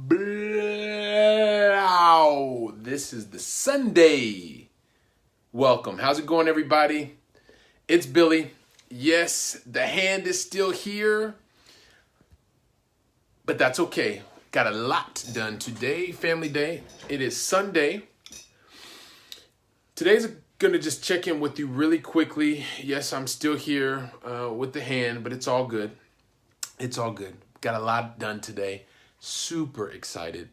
Blow. This is the Sunday. Welcome. How's it going, everybody? It's Billy. Yes, the hand is still here, but that's okay. Got a lot done today, family day. It is Sunday. Today's gonna just check in with you really quickly. Yes, I'm still here with the hand, but it's all good. It's all good. Got a lot done today. Super excited.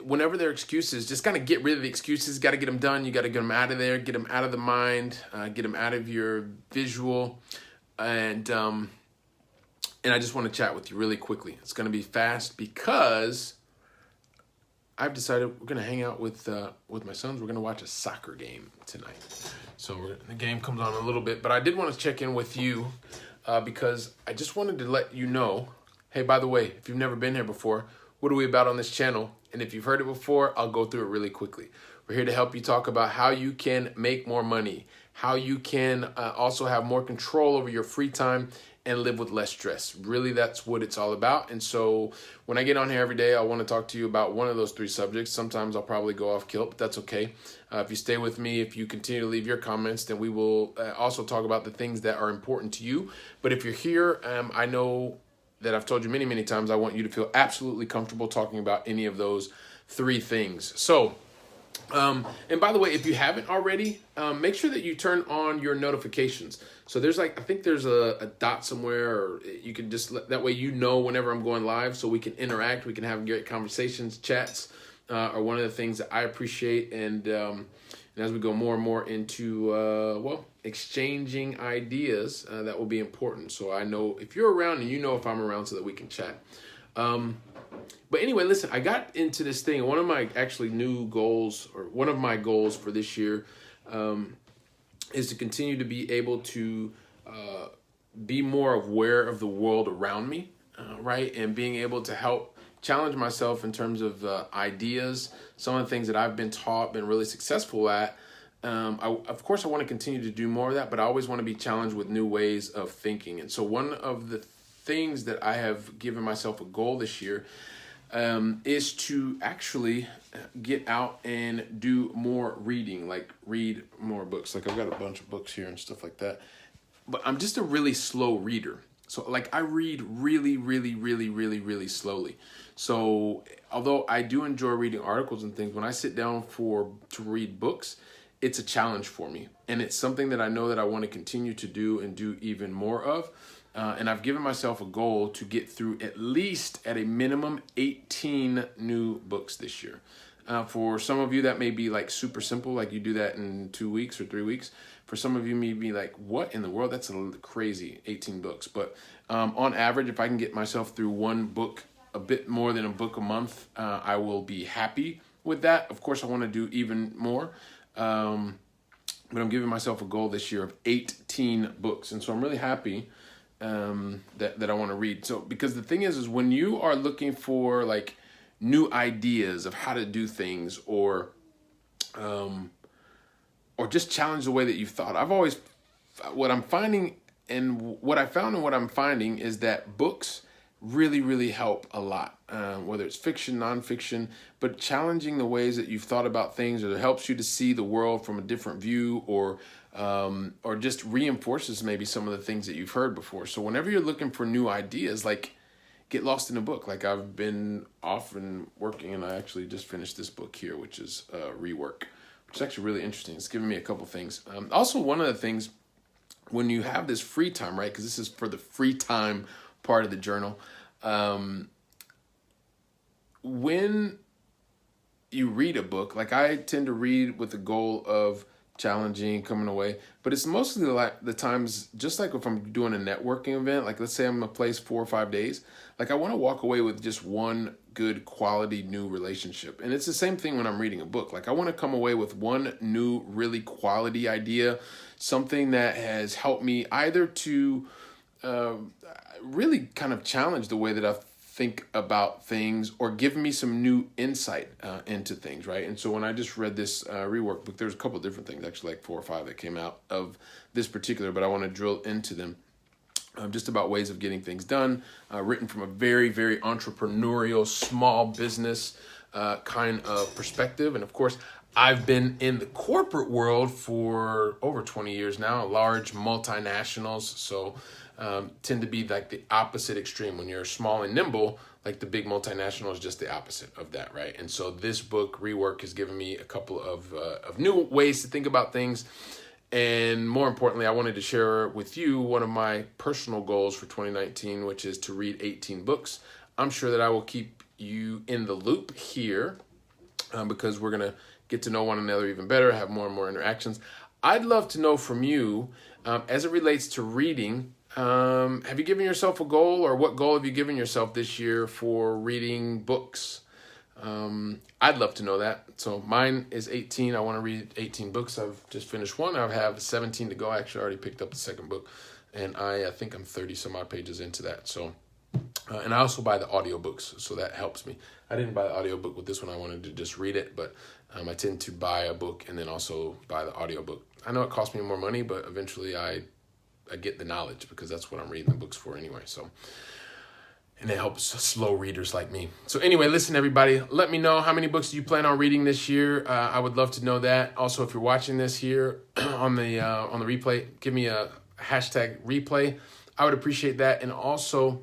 Whenever there are excuses, just kind of get rid of the excuses. Got to get them done. You got to get them out of there, get them out of the mind, get them out of your visual. And I just want to chat with you really quickly. It's going to be fast because I've decided we're going to hang out with my sons. We're going to watch a soccer game tonight. So the game comes on a little bit, but I did want to check in with you because I just wanted to let you know, hey, by the way, if you've never been here before, what are we about on this channel? And if you've heard it before, I'll go through it really quickly. We're here to help you talk about how you can make more money, how you can also have more control over your free time and live with less stress. Really, that's what it's all about. And so when I get on here every day, I want to talk to you about one of those three subjects. Sometimes I'll probably go off kilt, but that's okay. If you stay with me, if you continue to leave your comments, then we will also talk about the things that are important to you. But if you're here, I know that I've told you many, many times, I want you to feel absolutely comfortable talking about any of those three things. So, and by the way, if you haven't already, make sure that you turn on your notifications. So there's I think there's a dot somewhere, or you can just, that way you know whenever I'm going live, so we can interact, we can have great conversations, chats, are one of the things that I appreciate. And as we go more and more into, exchanging ideas, that will be important. So I know if you're around and you know if I'm around so that we can chat. But anyway, listen, I got into this thing. One of my new goals, or one of my goals for this year, is to continue to be able to be more aware of the world around me, right? And being able to help challenge myself in terms of ideas, some of the things that I've been taught, been really successful at. Of course, I want to continue to do more of that, but I always want to be challenged with new ways of thinking. And so one of the things that I have given myself a goal this year is to actually get out and do more reading, like read more books. Like I've got a bunch of books here and stuff like that, but I'm just a really slow reader. So I read really slowly. So although I do enjoy reading articles and things, when I sit down to read books, it's a challenge for me. And it's something that I know that I want to continue to do and do even more of. And I've given myself a goal to get through at least at a minimum 18 new books this year. For some of you, that may be like super simple, like you do that in 2 weeks or 3 weeks. For some of you, may be like, what in the world? That's a crazy 18 books. But on average, if I can get myself through one book, a bit more than a book a month, I will be happy with that. Of course, I want to do even more. But I'm giving myself a goal this year of 18 books. And so I'm really happy that I want to read. So, because the thing is when you are looking for like new ideas of how to do things, or just challenge the way that you've thought. What I'm finding and what I found and what I'm finding is that books really help a lot, whether it's fiction, nonfiction, but challenging the ways that you've thought about things, or it helps you to see the world from a different view, or just reinforces maybe some of the things that you've heard before. So whenever you're looking for new ideas, like get lost in a book. Like I've been off and working, and I actually just finished this book here, which is Rework, which is actually really interesting. It's given me a couple things. Also, one of the things when you have this free time, right? Because this is for the free time part of the journal. When you read a book, like I tend to read with the goal of challenging, coming away, but it's mostly like the times, just like if I'm doing a networking event, like let's say I'm in a place 4 or 5 days, like I want to walk away with just one good quality new relationship. And it's the same thing when I'm reading a book. Like I want to come away with one new really quality idea, something that has helped me either to really kind of challenge the way that I think about things or give me some new insight into things, right? And so when I just read this rework book, there's a couple of different things, actually like 4 or 5 that came out of this particular, but I want to drill into them. Just about ways of getting things done, written from a very, very entrepreneurial, small business kind of perspective. And of course, I've been in the corporate world for over 20 years now, large multinationals. So tend to be like the opposite extreme. When you're small and nimble, like the big multinational is just the opposite of that, right? And so this book, Rework, has given me a couple of new ways to think about things. And more importantly, I wanted to share with you one of my personal goals for 2019, which is to read 18 books. I'm sure that I will keep you in the loop here because we're going to get to know one another even better, have more and more interactions. I'd love to know from you, as it relates to reading, have you given yourself a goal, or what goal have you given yourself this year for reading books? I'd love to know that. So mine is 18. I want to read 18 books. I've just finished one. I have 17 to go. I actually already picked up the second book, and I think I'm 30 some odd pages into that. So, and I also buy the audiobooks, so that helps me. I didn't buy the audiobook with this one. I wanted to just read it, but I tend to buy a book and then also buy the audiobook. I know it costs me more money, but eventually I get the knowledge because that's what I'm reading the books for anyway. So, and it helps slow readers like me. So anyway, listen, everybody, let me know how many books do you plan on reading this year. I would love to know that. Also, if you're watching this here on the replay, give me a hashtag replay. I would appreciate that. And also,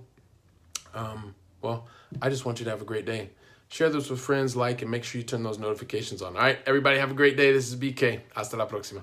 well, I just want you to have a great day. Share this with friends, like, and make sure you turn those notifications on. All right, everybody, have a great day. This is BK. Hasta la próxima.